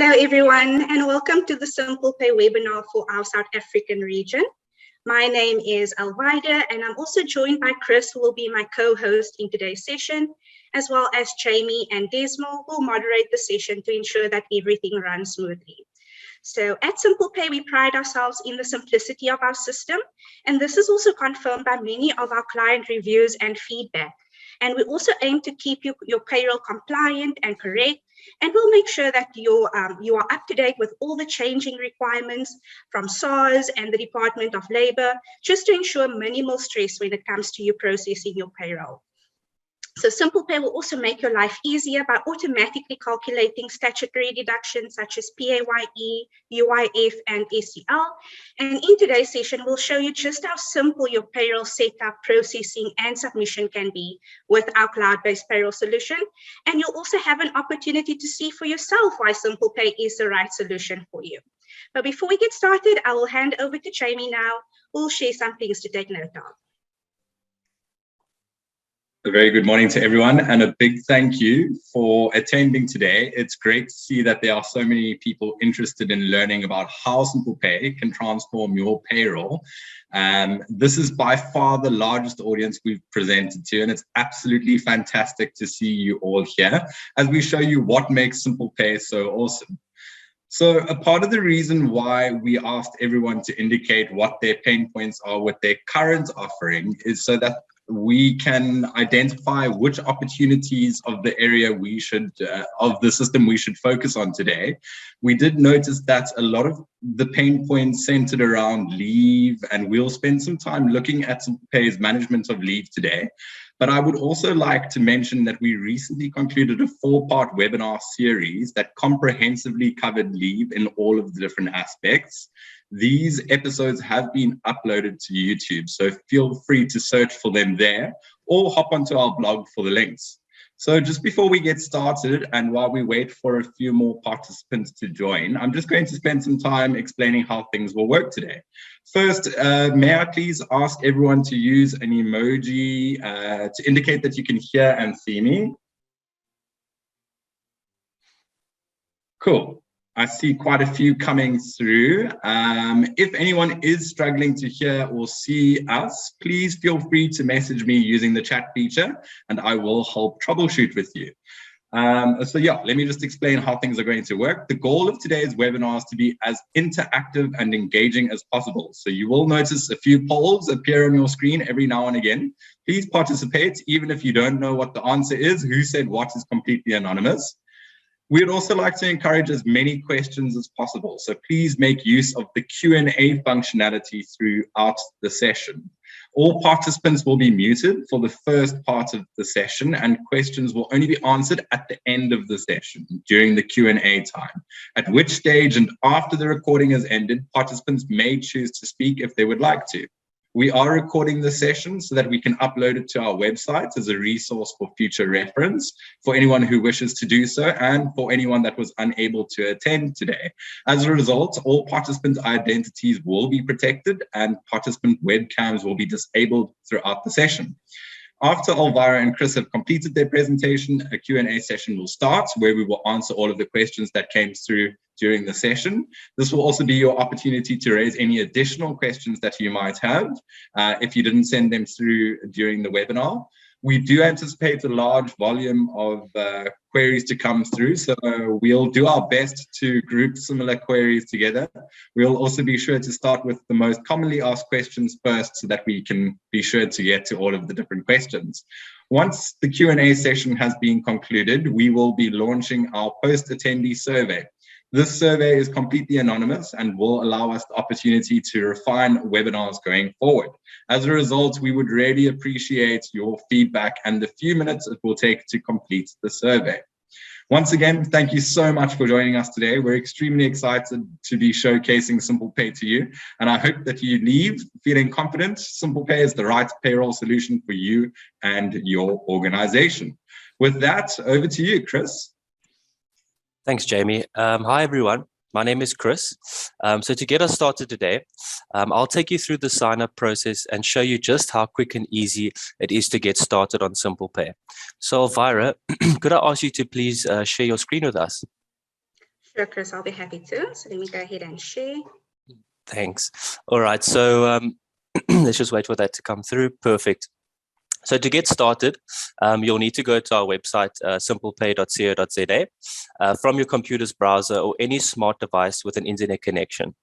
Hello, everyone, and welcome to the SimplePay webinar for our South African region. My name is Elvira, and I'm also joined by Chris, who will be my co-host in today's session, as well as Jamie and Desmo, who will moderate the session to ensure that everything runs smoothly. So at SimplePay, we pride ourselves in the simplicity of our system, and this is also confirmed by many of our client reviews and feedback. And we also aim to keep your payroll compliant and correct, and we'll make sure that you are up to date with all the changing requirements from SARS and the Department of Labor, just to ensure minimal stress when it comes to you processing your payroll. So SimplePay will also make your life easier by automatically calculating statutory deductions such as PAYE, UIF, and SEL. And in today's session, we'll show you just how simple your payroll setup, processing, and submission can be with our cloud-based payroll solution. And you'll also have an opportunity to see for yourself why SimplePay is the right solution for you. But before we get started, I will hand over to Jamie now, who will share some things to take note of. A very good morning to everyone, and a big thank you for attending today. It's great to see that there are so many people interested in learning about how SimplePay can transform your payroll. This is by far the largest audience we've presented to, and it's absolutely fantastic to see you all here as we show you what makes SimplePay so awesome. So a part of the reason why we asked everyone to indicate what their pain points are with their current offering is so that we can identify which opportunities of the area we should, of the system we should focus on today. We did notice that a lot of the pain points centered around leave, and we'll spend some time looking at SimplePay's management of leave today. But I would also like to mention that we recently concluded a 4-part webinar series that comprehensively covered leave in all of the different aspects. These episodes have been uploaded to YouTube, so feel free to search for them there or hop onto our blog for the links. So just before we get started, and while we wait for a few more participants to join, I'm just going to spend some time explaining how things will work today. First, may I please ask everyone to use an emoji to indicate that you can hear and see me? Cool. I see quite a few coming through. If anyone is struggling to hear or see us, please feel free to message me using the chat feature, and I will help troubleshoot with you. So yeah, let me just explain how things are going to work. The goal of today's webinar is to be as interactive and engaging as possible. So you will notice a few polls appear on your screen every now and again. Please participate, even if you don't know what the answer is. Who said what is completely anonymous. We'd also like to encourage as many questions as possible, so please make use of the Q&A functionality throughout the session. All participants will be muted for the first part of the session, and questions will only be answered at the end of the session during the Q&A time, at which stage and after the recording has ended, participants may choose to speak if they would like to. We are recording the session so that we can upload it to our website as a resource for future reference for anyone who wishes to do so and for anyone that was unable to attend today. As a result, all participant identities will be protected and participant webcams will be disabled throughout the session. After Elvira and Chris have completed their presentation, a Q&A session will start where we will answer all of the questions that came through during the session. This will also be your opportunity to raise any additional questions that you might have if you didn't send them through during the webinar. We do anticipate a large volume of queries to come through, so we'll do our best to group similar queries together. We'll also be sure to start with the most commonly asked questions first so that we can be sure to get to all of the different questions. Once the Q&A session has been concluded, we will be launching our post-attendee survey. This survey is completely anonymous and will allow us the opportunity to refine webinars going forward. As a result, we would really appreciate your feedback and the few minutes it will take to complete the survey. Once again, thank you so much for joining us today. We're extremely excited to be showcasing SimplePay to you, and I hope that you leave feeling confident SimplePay is the right payroll solution for you and your organization. With that, over to you, Chris. Thanks, Jamie. Hi, everyone. My name is Chris. So to get us started today, I'll take you through the sign-up process and show you just how quick and easy it is to get started on SimplePay. So Elvira, could I ask you to please share your screen with us? Sure, Chris, I'll be happy to. So let me go ahead and share. Thanks. All right, so let's just wait for that to come through. Perfect. So to get started, you'll need to go to our website, simplepay.co.za, from your computer's browser or any smart device with an internet connection.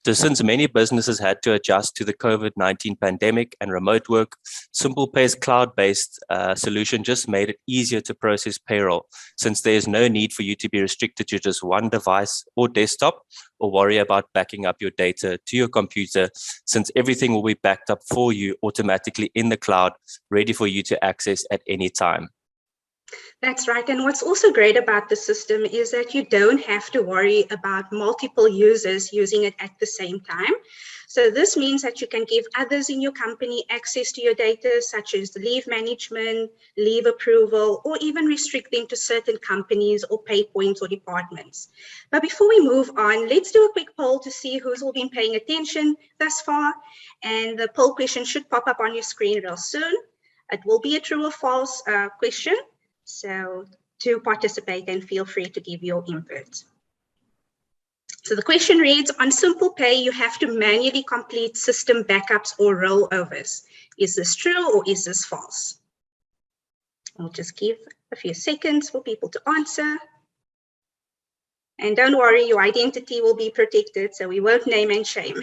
So since many businesses had to adjust to the COVID-19 pandemic and remote work, SimplePay's cloud-based solution just made it easier to process payroll, since there is no need for you to be restricted to just one device or desktop, or worry about backing up your data to your computer, since everything will be backed up for you automatically in the cloud, ready for you to access at any time. That's right. And what's also great about the system is that you don't have to worry about multiple users using it at the same time. So this means that you can give others in your company access to your data, such as leave management, leave approval, or even restrict them to certain companies or pay points or departments. But before we move on, let's do a quick poll to see who's all been paying attention thus far. And the poll question should pop up on your screen real soon. It will be a true or false question. So to participate and feel free to give your input. So the question reads, on SimplePay, you have to manually complete system backups or rollovers. Is this true or is this false? I'll just give a few seconds for people to answer. And don't worry, your identity will be protected, so we won't name and shame.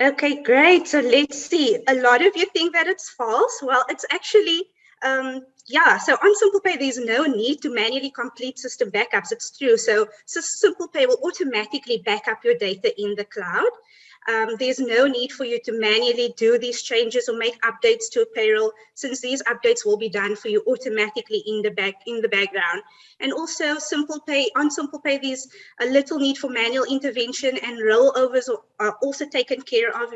Okay, great. So let's see. A lot of you think that it's false. Well, it's actually, so on SimplePay, there's no need to manually complete system backups. It's true. So SimplePay will automatically back up your data in the cloud. There's no need for you to manually do these changes or make updates to a payroll, since these updates will be done for you automatically in the background. And also on SimplePay, there's a little need for manual intervention, and rollovers are also taken care of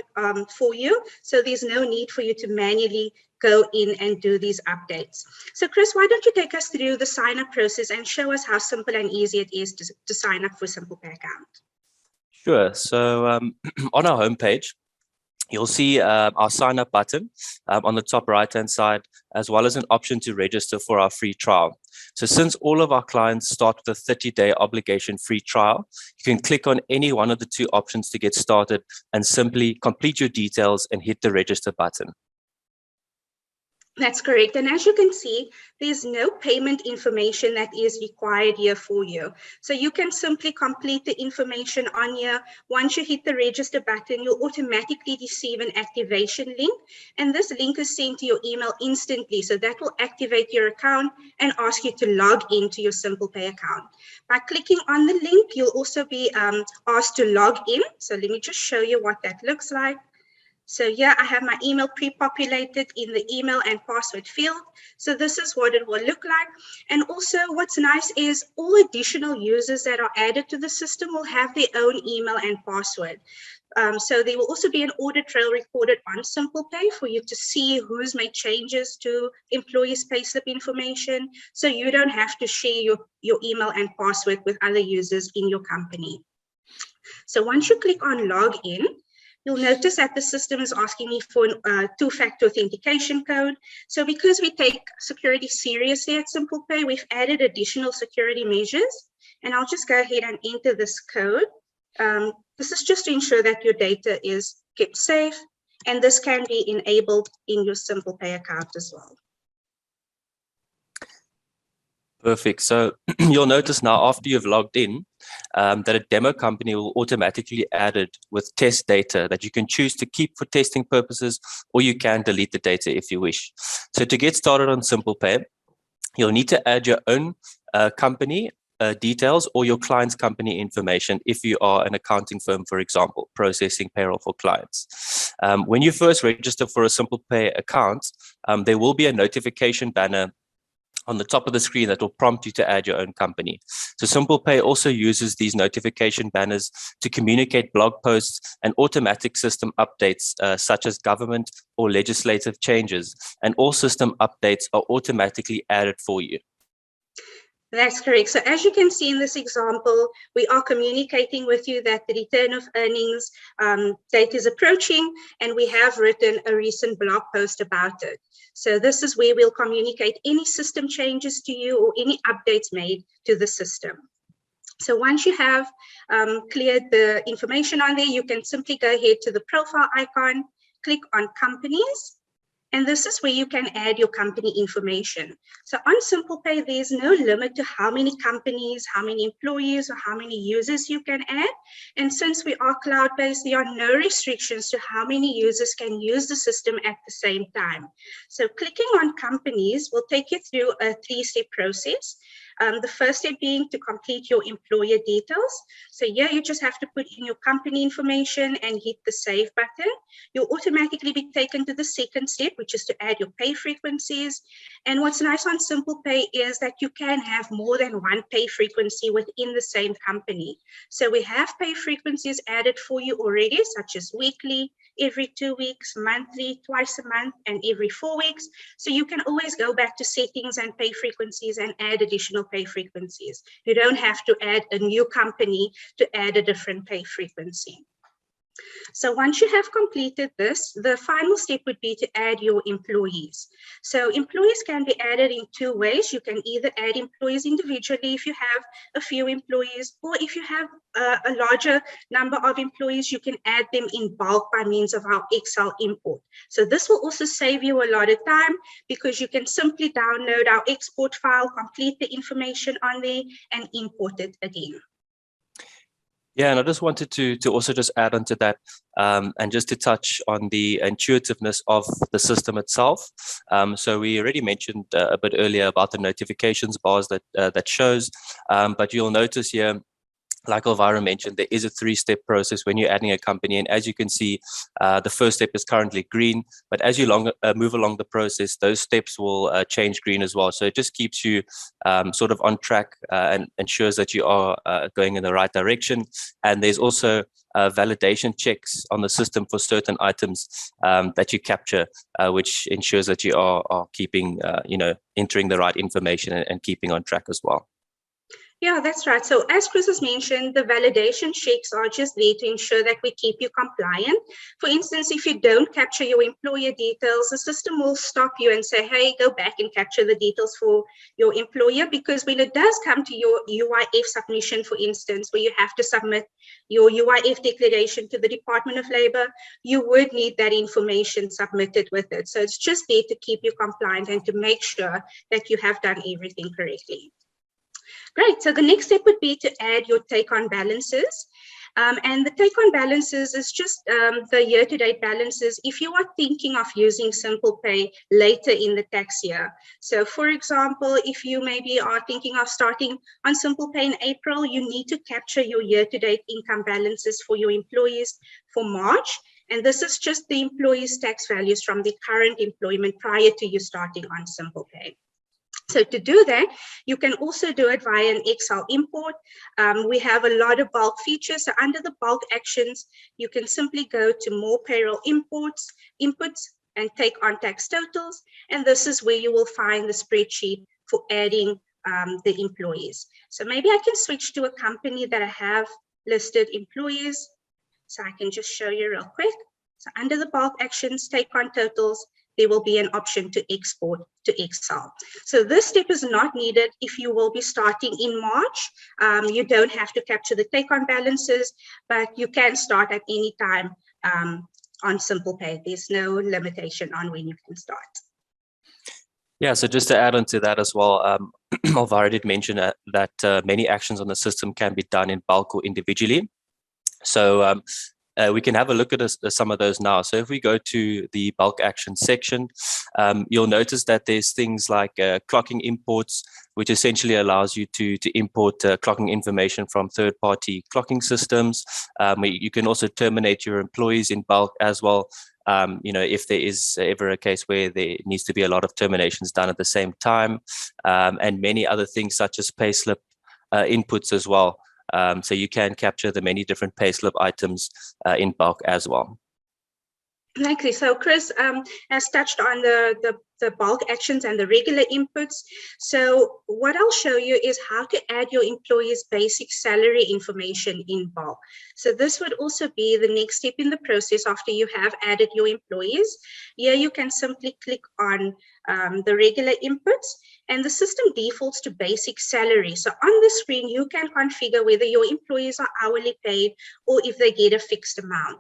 for you. So there's no need for you to manually go in and do these updates. So Chris, why don't you take us through the sign-up process and show us how simple and easy it is to sign up for SimplePay account? Sure. So on our homepage, you'll see our sign up button on the top right-hand side, as well as an option to register for our free trial. So since all of our clients start with a 30-day obligation-free trial, you can click on any one of the two options to get started and simply complete your details and hit the register button. That's correct. And as you can see, there's no payment information that is required here for you. So you can simply complete the information on here. Once you hit the register button, you'll automatically receive an activation link. And this link is sent to your email instantly. So that will activate your account and ask you to log into your SimplePay account. By clicking on the link, you'll also be asked to log in. So let me just show you what that looks like. So here I have my email pre-populated in the email and password field. So this is what it will look like. And also what's nice is all additional users that are added to the system will have their own email and password. So there will also be an audit trail recorded on SimplePay for you to see who's made changes to employees' payslip information. So you don't have to share your email and password with other users in your company. So once you click on login, you'll notice that the system is asking me for a two-factor authentication code. So because we take security seriously at SimplePay, we've added additional security measures. And I'll just go ahead and enter this code. This is just to ensure that your data is kept safe. And this can be enabled in your SimplePay account as well. Perfect. So you'll notice now after you've logged in that a demo company will automatically be added with test data that you can choose to keep for testing purposes, or you can delete the data if you wish. So to get started on SimplePay, you'll need to add your own company details or your client's company information if you are an accounting firm, for example, processing payroll for clients. When you first register for a SimplePay account, there will be a notification banner on the top of the screen that will prompt you to add your own company. So SimplePay also uses these notification banners to communicate blog posts and automatic system updates such as government or legislative changes, and all system updates are automatically added for you. That's correct. So as you can see in this example, we are communicating with you that the return of earnings date is approaching, and we have written a recent blog post about it. So this is where we'll communicate any system changes to you or any updates made to the system. So once you have cleared the information on there, you can simply go ahead to the profile icon, click on companies, and this is where you can add your company information. So on SimplePay, there's no limit to how many companies, how many employees, or how many users you can add. And since we are cloud-based, there are no restrictions to how many users can use the system at the same time. So clicking on companies will take you through a 3-step process. The first step being to complete your employer details. So here you just have to put in your company information and hit the save button. You'll automatically be taken to the second step, which is to add your pay frequencies. And what's nice on SimplePay is that you can have more than one pay frequency within the same company. So we have pay frequencies added for you already, such as weekly, every 2 weeks, monthly, twice a month, and every 4 weeks. So you can always go back to settings and pay frequencies and add additional pay frequencies. You don't have to add a new company to add a different pay frequency. So once you have completed this, the final step would be to add your employees. So employees can be added in 2 ways. You can either add employees individually if you have a few employees, or if you have a larger number of employees, you can add them in bulk by means of our Excel import. So this will also save you a lot of time because you can simply download our export file, complete the information on there, and import it again. Yeah, and I just wanted to also just add on to that and just to touch on the intuitiveness of the system itself. So we already mentioned a bit earlier about the notifications bars that shows, but you'll notice here, like Elvira mentioned, there is a 3-step process when you're adding a company. And as you can see, the first step is currently green, but as you move along the process, those steps will change green as well. So it just keeps you sort of on track and ensures that you are going in the right direction. And there's also validation checks on the system for certain items that you capture, which ensures that you are keeping, entering the right information and keeping on track as well. Yeah, that's right. So as Chris has mentioned, the validation checks are just there to ensure that we keep you compliant. For instance, if you don't capture your employer details, the system will stop you and say, hey, go back and capture the details for your employer, because when it does come to your UIF submission, for instance, where you have to submit your UIF declaration to the Department of Labor, you would need that information submitted with it. So it's just there to keep you compliant and to make sure that you have done everything correctly. Great. So the next step would be to add your take-on balances. And the take-on balances is just the year-to-date balances if you are thinking of using SimplePay later in the tax year. So for example, if you maybe are thinking of starting on SimplePay in April, you need to capture your year-to-date income balances for your employees for March. And this is just the employees' tax values from the current employment prior to you starting on SimplePay. So to do that, you can also do it via an Excel import. We have a lot of bulk features. So under the bulk actions, you can simply go to more payroll inputs, and take on tax totals. And this is where you will find the spreadsheet for adding the employees. So maybe I can switch to a company that I have listed employees. So I can just show you real quick. So under the bulk actions, take on totals, there will be an option to export to Excel. So this step is not needed if you will be starting in March. You don't have to capture the take-on balances, but you can start at any time on SimplePay. There's no limitation on when you can start. Yeah, so just to add on to that as well, Elvira did mention that many actions on the system can be done in bulk or individually. So we can have a look at some of those now. So if we go to the bulk action section, you'll notice that there's things like clocking imports, which essentially allows you to import clocking information from third-party clocking systems. You can also terminate your employees in bulk as well. If there is ever a case where there needs to be a lot of terminations done at the same time, and many other things such as payslip inputs as well. So you can capture the many different payslip items in bulk as well. Exactly. So Chris has touched on the bulk actions and the regular inputs. So what I'll show you is how to add your employee's basic salary information in bulk. So this would also be the next step in the process after you have added your employees. Here you can simply click on the regular inputs, and the system defaults to basic salary. So on the screen, you can configure whether your employees are hourly paid or if they get a fixed amount.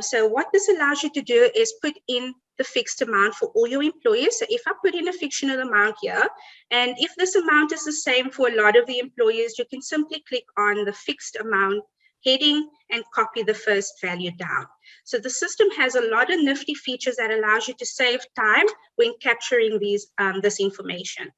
So what this allows you to do is put in the fixed amount for all your employees. So if I put in a fictional amount here, and if this amount is the same for a lot of the employees, you can simply click on the fixed amount heading and copy the first value down. So the system has a lot of nifty features that allows you to save time when capturing this information.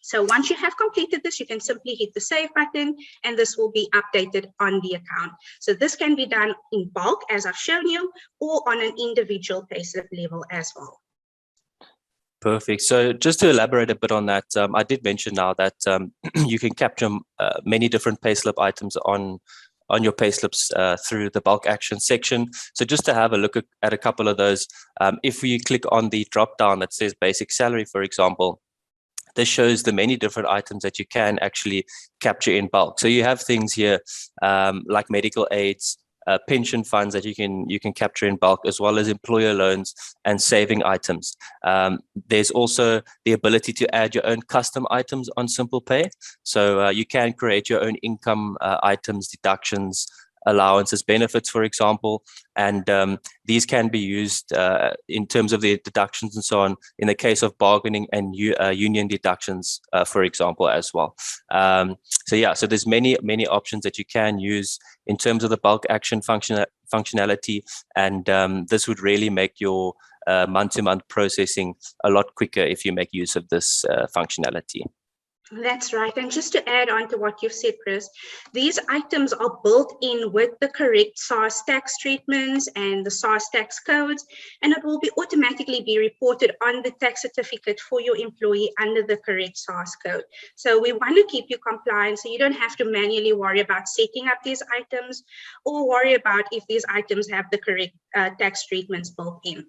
So once you have completed this, you can simply hit the save button and this will be updated on the account. So this can be done in bulk, as I've shown you, or on an individual payslip level as well. Perfect. So just to elaborate a bit on that, I did mention now that you can capture many different payslip items on your payslips through the bulk action section. So just to have a look at a couple of those, if we click on the drop down that says basic salary, for example, this shows the many different items that you can actually capture in bulk. So you have things here like medical aids, pension funds that you can capture in bulk, as well as employer loans and saving items. There's also the ability to add your own custom items on SimplePay. So you can create your own income items, deductions, allowances, benefits, for example, and these can be used in terms of the deductions and so on in the case of bargaining and union deductions, for example, as well. So there's many options that you can use in terms of the bulk action functionality, and this would really make your month-to-month processing a lot quicker if you make use of this functionality. That's right. And just to add on to what you've said, Chris, these items are built in with the correct SARS tax treatments and the SARS tax codes, and it will be automatically be reported on the tax certificate for your employee under the correct SARS code. So we want to keep you compliant, so you don't have to manually worry about setting up these items or worry about if these items have the correct tax treatments built in.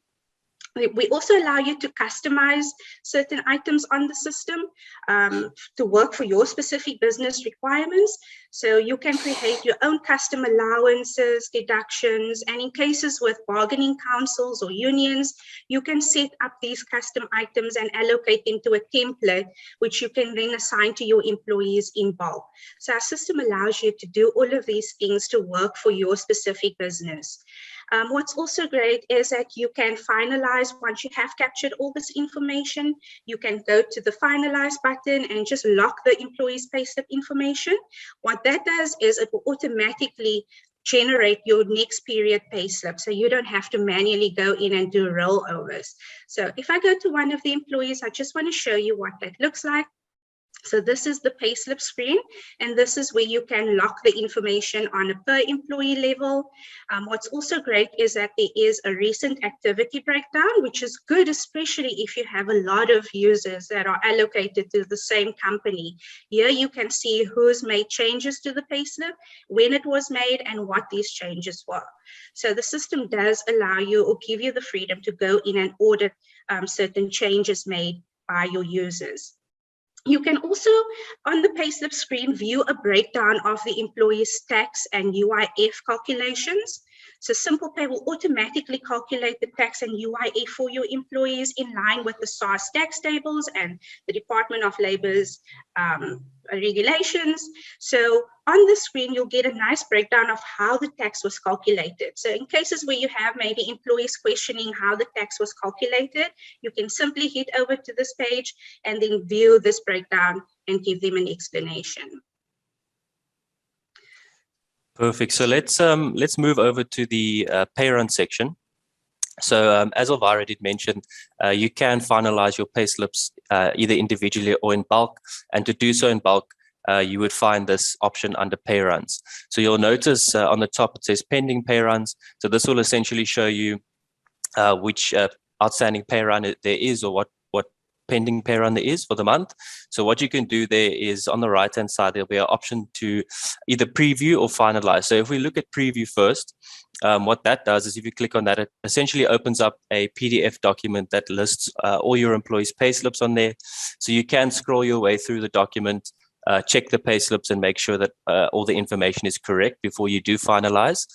We also allow you to customize certain items on the system to work for your specific business requirements. So you can create your own custom allowances, deductions, and in cases with bargaining councils or unions, you can set up these custom items and allocate them to a template, which you can then assign to your employees in bulk. So our system allows you to do all of these things to work for your specific business. What's also great is that you can finalize once you have captured all this information. You can go to the finalize button and just lock the employee's payslip information. What that does is it will automatically generate your next period payslip, so you don't have to manually go in and do rollovers. So if I go to one of the employees, I just want to show you what that looks like. So this is the payslip screen, and this is where you can lock the information on a per employee level. What's also great is that there is a recent activity breakdown, which is good, especially if you have a lot of users that are allocated to the same company. Here you can see who's made changes to the payslip, when it was made, and what these changes were. So the system does allow you or give you the freedom to go in and audit certain changes made by your users. You can also, on the payslip screen, view a breakdown of the employee's tax and UIF calculations. So SimplePay will automatically calculate the tax and UIF for your employees in line with the SARS tax tables and the Department of Labor's regulations. So on the screen, you'll get a nice breakdown of how the tax was calculated. So in cases where you have maybe employees questioning how the tax was calculated, you can simply hit over to this page and then view this breakdown and give them an explanation. Perfect. So let's move over to the pay run section. So as Elvira did mention, you can finalize your payslips either individually or in bulk. And to do so in bulk, you would find this option under pay runs. So you'll notice on the top it says pending pay runs. So this will essentially show you which outstanding pay run there is, or what pending pay run there is for the month. So what you can do there is on the right-hand side, there'll be an option to either preview or finalize. So if we look at preview first, what that does is if you click on that, it essentially opens up a PDF document that lists all your employees' payslips on there. So you can scroll your way through the document, check the payslips and make sure that all the information is correct before you do finalize.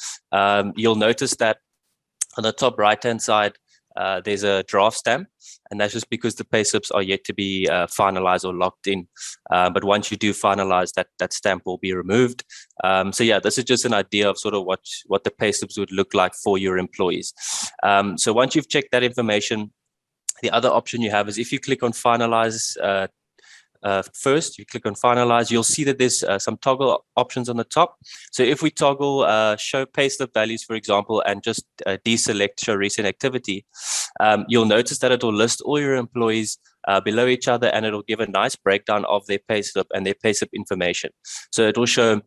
You'll notice that on the top right-hand side, there's a draft stamp, and that's just because the payslips are yet to be finalized or locked in. But once you do finalize, that stamp will be removed. So yeah, this is just an idea of sort of what the payslips would look like for your employees. So once you've checked that information, the other option you have is if you click on finalize first, you click on finalize, you'll see that there's some toggle options on the top. So if we toggle show payslip values, for example, and just deselect show recent activity, you'll notice that it'll list all your employees below each other, and it'll give a nice breakdown of their payslip and their payslip information. So it will show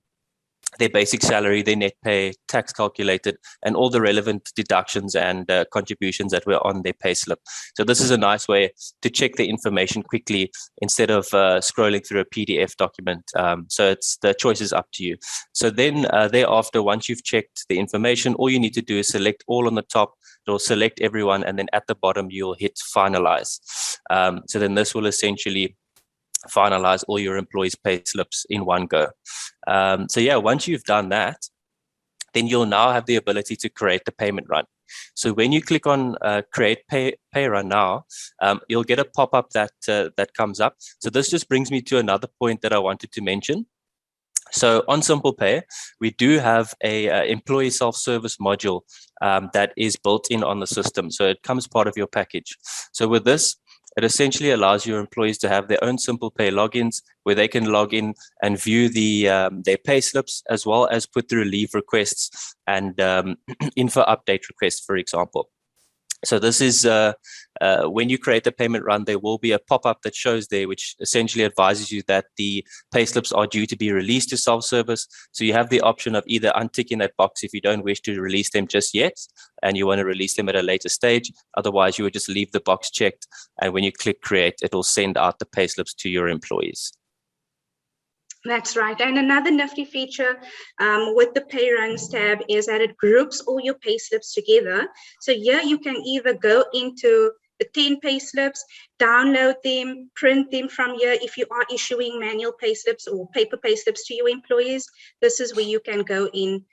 their basic salary, their net pay, tax calculated, and all the relevant deductions and contributions that were on their payslip. So this is a nice way to check the information quickly instead of scrolling through a PDF document. So the choice is up to you. So then thereafter, once you've checked the information, all you need to do is select all on the top. It'll select everyone, and then at the bottom, you'll hit finalize. So then this will essentially finalize all your employees' pay slips in one go. So yeah, once you've done that, then you'll now have the ability to create the payment run. So when you click on create pay run now, you'll get a pop-up that comes up. So this just brings me to another point that I wanted to mention. So on SimplePay, we do have a employee self-service module that is built in on the system. So it comes part of your package. So with this, it essentially allows your employees to have their own SimplePay logins where they can log in and view their pay slips, as well as put through leave requests and info update requests, for example. So this is when you create the payment run, there will be a pop-up that shows there, which essentially advises you that the payslips are due to be released to self-service. So you have the option of either unticking that box if you don't wish to release them just yet, and you want to release them at a later stage. Otherwise, you would just leave the box checked, and when you click create, it will send out the payslips to your employees. That's right. And another nifty feature with the pay runs tab is that it groups all your pay slips together. So here you can either go into the 10 pay slips, download them, print them from here. If you are issuing manual pay slips or paper pay slips to your employees, this is where you can go in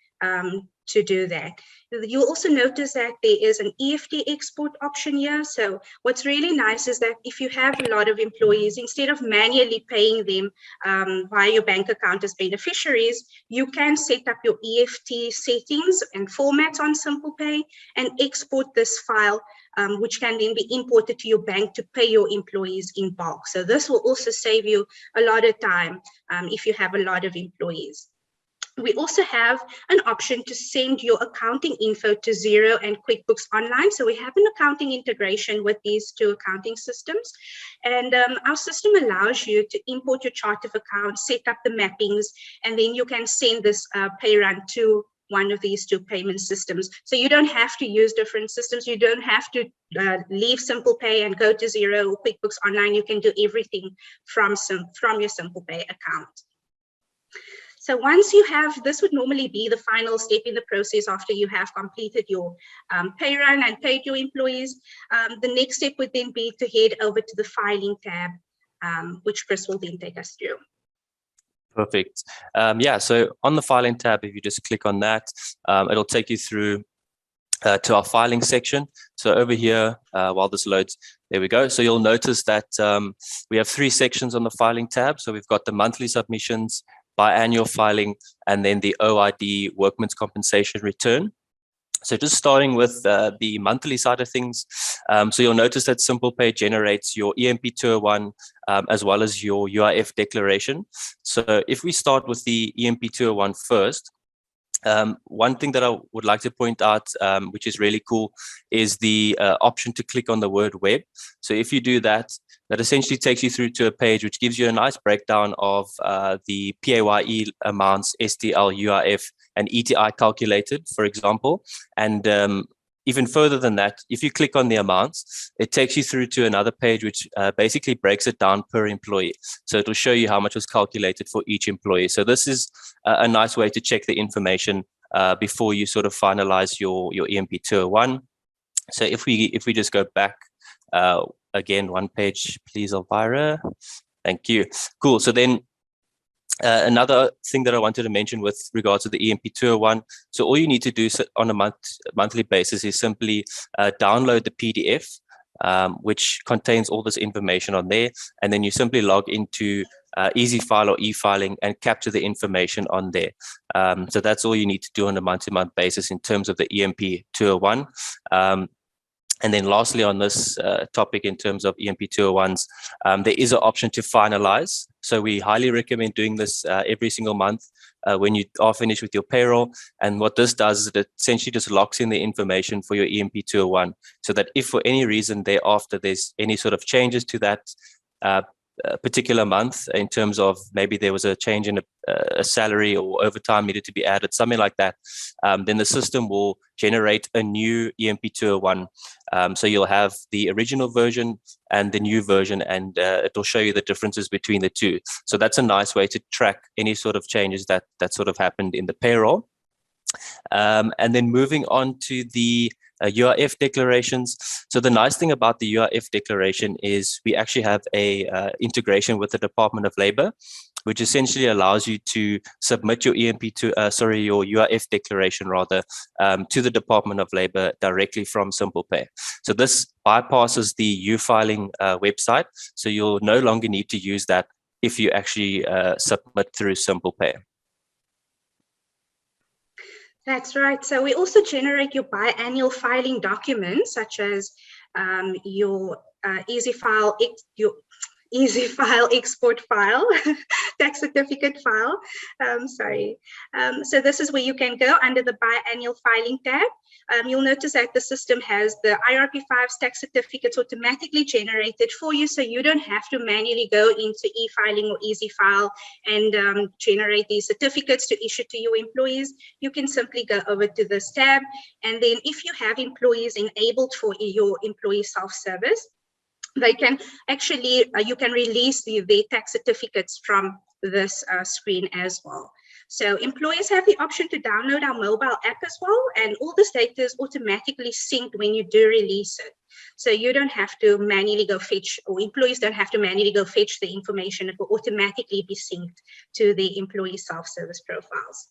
to do that. You'll also notice that there is an EFT export option here. So what's really nice is that if you have a lot of employees, instead of manually paying them via your bank account as beneficiaries, you can set up your EFT settings and formats on SimplePay and export this file, which can then be imported to your bank to pay your employees in bulk. So this will also save you a lot of time if you have a lot of employees. We also have an option to send your accounting info to Xero and QuickBooks Online. So we have an accounting integration with these two accounting systems. And our system allows you to import your chart of accounts, set up the mappings, and then you can send this pay run to one of these two payment systems. So you don't have to use different systems. You don't have to leave SimplePay and go to Xero or QuickBooks Online. You can do everything from your SimplePay account. So once you have, this would normally be the final step in the process after you have completed your pay run and paid your employees. The next step would then be to head over to the filing tab, which Chris will then take us through. Perfect. Yeah, so on the filing tab, if you just click on that, it'll take you through to our filing section. So over here, while this loads, there we go. So you'll notice that we have 3 sections on the filing tab. So we've got the monthly submissions, biannual filing, and then the OID workman's compensation return. So just starting with the monthly side of things, so you'll notice that SimplePay generates your EMP 201 as well as your UIF declaration. So if we start with the EMP 201 first, one thing that I would like to point out, which is really cool, is the option to click on the word web. So if you do that, that essentially takes you through to a page which gives you a nice breakdown of the PAYE amounts, STL, UIF, and ETI calculated, for example. And even further than that, if you click on the amounts, it takes you through to another page, which basically breaks it down per employee. So it will show you how much was calculated for each employee. So this is a nice way to check the information before you sort of finalize your EMP 201. So if we just go back again, one page, please, Elvira. Thank you. Cool. So then another thing that I wanted to mention with regards to the EMP 201, so all you need to do on a monthly basis is simply download the PDF, which contains all this information on there, and then you simply log into EasyFile or e-filing and capture the information on there. So that's all you need to do on a month-to-month basis in terms of the EMP 201. And then lastly on this topic in terms of EMP 201s, there is an option to finalize. So we highly recommend doing this every single month when you are finished with your payroll. And what this does is it essentially just locks in the information for your EMP 201 so that if for any reason thereafter there's any sort of changes to that particular month in terms of maybe there was a change in a salary or overtime needed to be added, something like that, then the system will generate a new EMP 201. So you'll have the original version and the new version, and it will show you the differences between the two. So that's a nice way to track any sort of changes that sort of happened in the payroll. And then moving on to the UIF declarations. So the nice thing about the UIF declaration is we actually have a integration with the Department of Labor, which essentially allows you to submit your your UIF declaration rather to the Department of Labor directly from SimplePay. So this bypasses the U-filing website, so you'll no longer need to use that if you actually submit through SimplePay. That's right. So we also generate your biannual filing documents, such as your EasyFile export file, tax certificate file. So this is where you can go under the biannual filing tab. You'll notice that the system has the IRP5's tax certificates automatically generated for you, so you don't have to manually go into e-filing or EasyFile and generate these certificates to issue to your employees. You can simply go over to this tab, and then if you have employees enabled for your employee self-service, they can actually, you can release their tax certificates from this screen as well. So employees have the option to download our mobile app as well, and all this data is automatically synced when you do release it. So you don't have to manually go fetch, or employees don't have to manually go fetch the information. It will automatically be synced to the employee self-service profiles.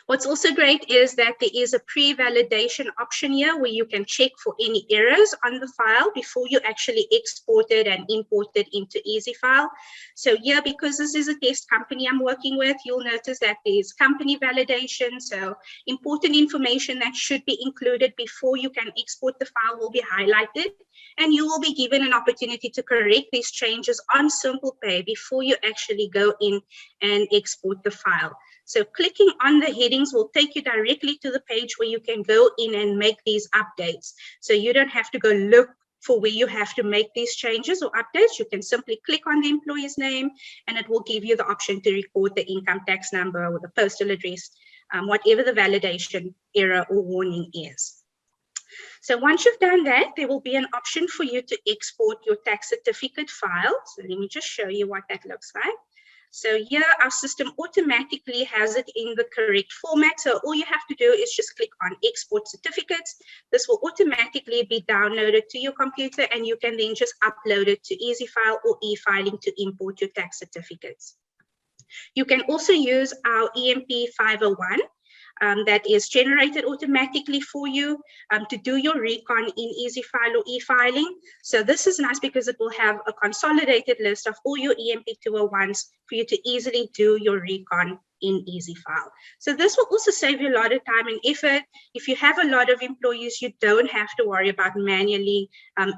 What's also great is that there is a pre-validation option here where you can check for any errors on the file before you actually export it and import it into EasyFile. So here, because this is a test company I'm working with, you'll notice that there's company validation. So important information that should be included before you can export the file will be highlighted, and you will be given an opportunity to correct these changes on SimplePay before you actually go in and export the file. So clicking on the headings will take you directly to the page where you can go in and make these updates. So you don't have to go look for where you have to make these changes or updates. You can simply click on the employee's name, and it will give you the option to record the income tax number or the postal address, whatever the validation error or warning is. So once you've done that, there will be an option for you to export your tax certificate file. So let me just show you what that looks like. So here our system automatically has it in the correct format. So all you have to do is just click on export certificates. This will automatically be downloaded to your computer, and you can then just upload it to EasyFile or e-filing to import your tax certificates. You can also use our EMP 501 that is generated automatically for you to do your recon in EasyFile or e-filing. So this is nice because it will have a consolidated list of all your EMP 201s for you to easily do your recon in EasyFile. So this will also save you a lot of time and effort. If you have a lot of employees, you don't have to worry about manually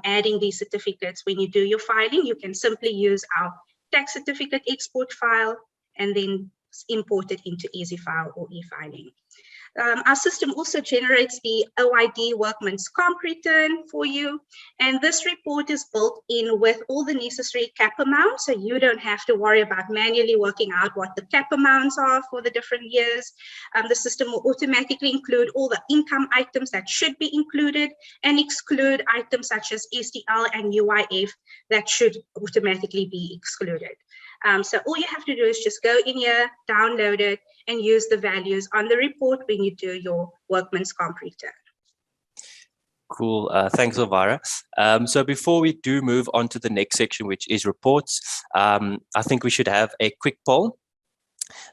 adding these certificates when you do your filing. You can simply use our tax certificate export file and then import it into EasyFile or e-filing. Our system also generates the OID workman's comp return for you. And this report is built in with all the necessary cap amounts. So you don't have to worry about manually working out what the cap amounts are for the different years. The system will automatically include all the income items that should be included and exclude items such as SDL and UIF that should automatically be excluded. So all you have to do is just go in here, download it, and use the values on the report when you do your workman's comp return. Cool. Thanks, Elvira. So before we do move on to the next section, which is reports, I think we should have a quick poll.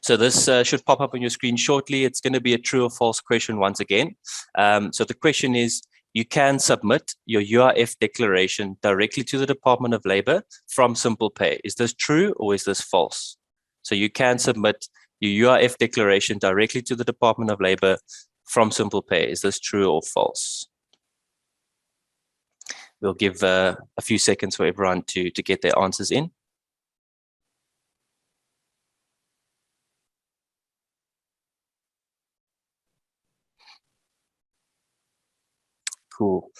So this should pop up on your screen shortly. It's going to be a true or false question once again. So the question is, you can submit your UIF declaration directly to the Department of Labor from SimplePay. Is this true or is this false? So you can submit your UIF declaration directly to the Department of Labor from SimplePay. Is this true or false? We'll give a few seconds for everyone to get their answers in. Cool.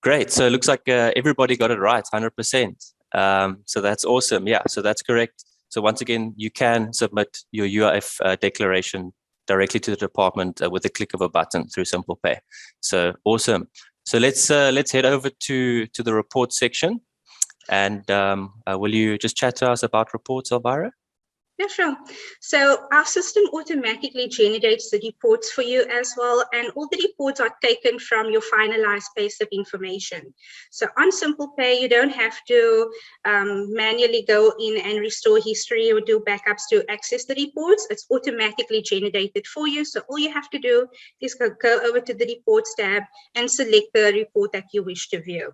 Great. So it looks like everybody got it right, 100%. So that's awesome. Yeah, so that's correct. So once again, you can submit your UIF declaration directly to the department with the click of a button through SimplePay. So awesome. So let's head over to the report section. And will you just chat to us about reports, Elvira? Yeah, sure. So our system automatically generates the reports for you as well, and all the reports are taken from your finalized payslip information. So on SimplePay, you don't have to manually go in and restore history or do backups to access the reports. It's automatically generated for you. So all you have to do is go over to the reports tab and select the report that you wish to view.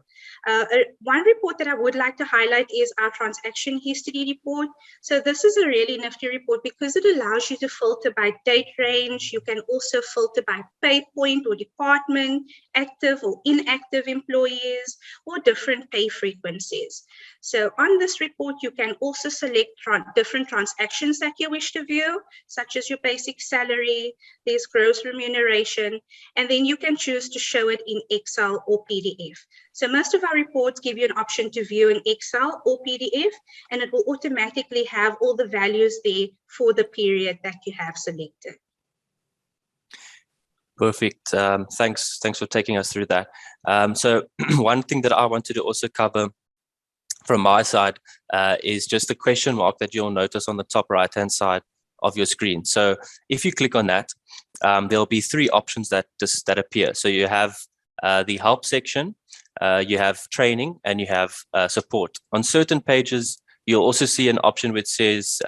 One report that I would like to highlight is our transaction history report. So this is a really nifty report because it allows you to filter by date range. You can also filter by pay point or department, active or inactive employees, or different pay frequencies. So on this report, you can also select different transactions that you wish to view, such as your basic salary, there's gross remuneration, and then you can choose to show it in Excel or PDF. So most of our reports give you an option to view in Excel or PDF, and it will automatically have all the values there for the period that you have selected. Perfect. Thanks for taking us through that. So one thing that I wanted to also cover from my side is just the question mark that you'll notice on the top right-hand side of your screen. So if you click on that, there'll be three options that appear. So you have the help section, you have training, and you have support. On certain pages, you'll also see an option which says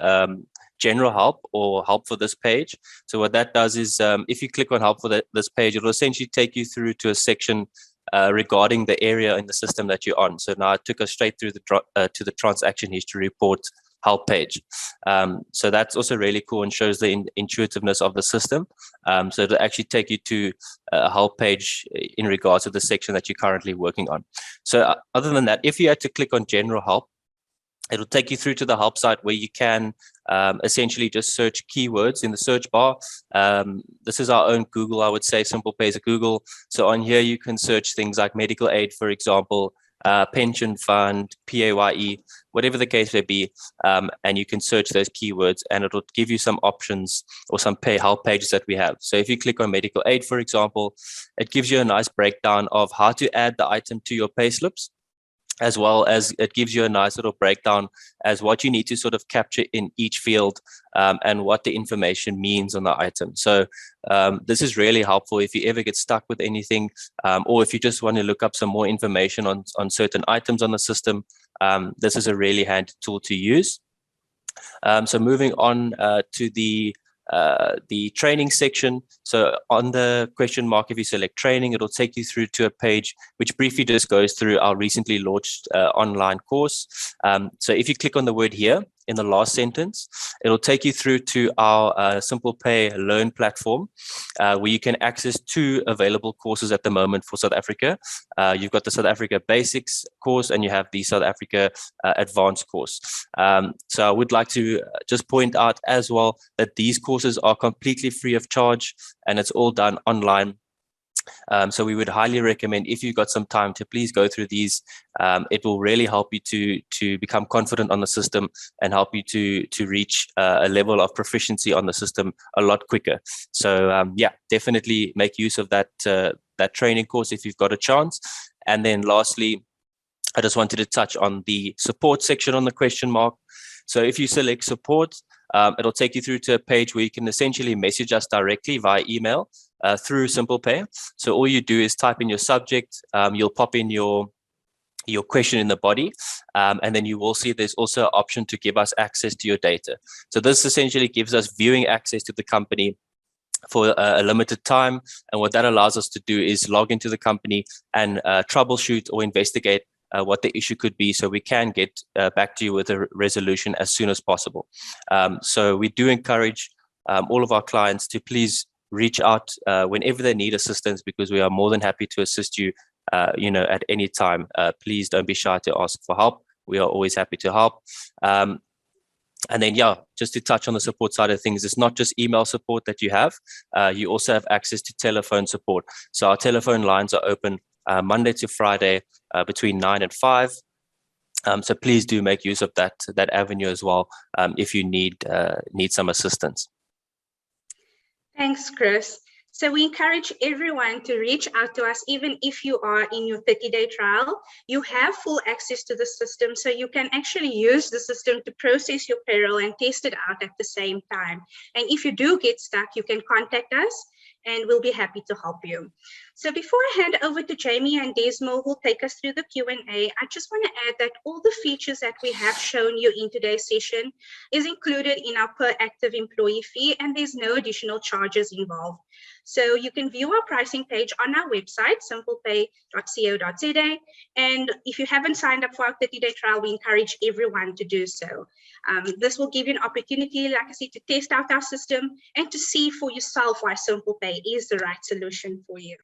general help or help for this page. So what that does is if you click on help for this page, it'll essentially take you through to a section regarding the area in the system that you're on. So now it took us straight through to the transaction history report help page. So that's also really cool and shows the intuitiveness of the system. So it'll actually take you to a help page in regards to the section that you're currently working on. So other than that, if you had to click on general help, it'll take you through to the help site where you can essentially just search keywords in the search bar. This is our own Google, I would say. SimplePay is a Google. So on here, you can search things like medical aid, for example, pension fund, PAYE, whatever the case may be. And you can search those keywords and it'll give you some options or some help pages that we have. So if you click on medical aid, for example, it gives you a nice breakdown of how to add the item to your payslips, as well as it gives you a nice little breakdown as what you need to sort of capture in each field and what the information means on the item. So this is really helpful if you ever get stuck with anything or if you just want to look up some more information on certain items on the system. This is a really handy tool to use. So moving on to the training section. So on the question mark, if you select training, it'll take you through to a page which briefly just goes through our recently launched online course. So if you click on the word here, in the last sentence. It'll take you through to our SimplePay loan platform, where you can access 2 available courses at the moment for South Africa. You've got the South Africa Basics course and you have the South Africa Advanced course. So I would like to just point out as well that these courses are completely free of charge and it's all done online. So we would highly recommend, if you've got some time, to please go through these. It will really help you to become confident on the system and help you to reach a level of proficiency on the system a lot quicker. So yeah, definitely make use of that training course if you've got a chance. And then lastly, I just wanted to touch on the support section on the question mark. So if you select support, it'll take you through to a page where you can essentially message us directly via email through SimplePay. So all you do is type in your subject, you'll pop in your question in the body, and then you will see there's also an option to give us access to your data. So this essentially gives us viewing access to the company for a limited time. And what that allows us to do is log into the company and troubleshoot or investigate what the issue could be, so we can get back to you with a resolution as soon as possible. So we do encourage all of our clients to please reach out whenever they need assistance, because we are more than happy to assist you, at any time. Please don't be shy to ask for help. We are always happy to help. And then, yeah, just to touch on the support side of things, it's not just email support that you have. You also have access to telephone support. So our telephone lines are open Monday to Friday between 9 and 5. So please do make use of that avenue as well if you need some assistance. Thanks, Chris. So we encourage everyone to reach out to us, even if you are in your 30-day trial. You have full access to the system, so you can actually use the system to process your payroll and test it out at the same time. And if you do get stuck, you can contact us and we'll be happy to help you. So before I hand over to Jamie and Desmo, who'll take us through the Q&A, I just want to add that all the features that we have shown you in today's session is included in our per active employee fee, and there's no additional charges involved. So you can view our pricing page on our website, simplepay.co.za. And if you haven't signed up for our 30-day trial, we encourage everyone to do so. This will give you an opportunity, like I said, to test out our system and to see for yourself why SimplePay is the right solution for you.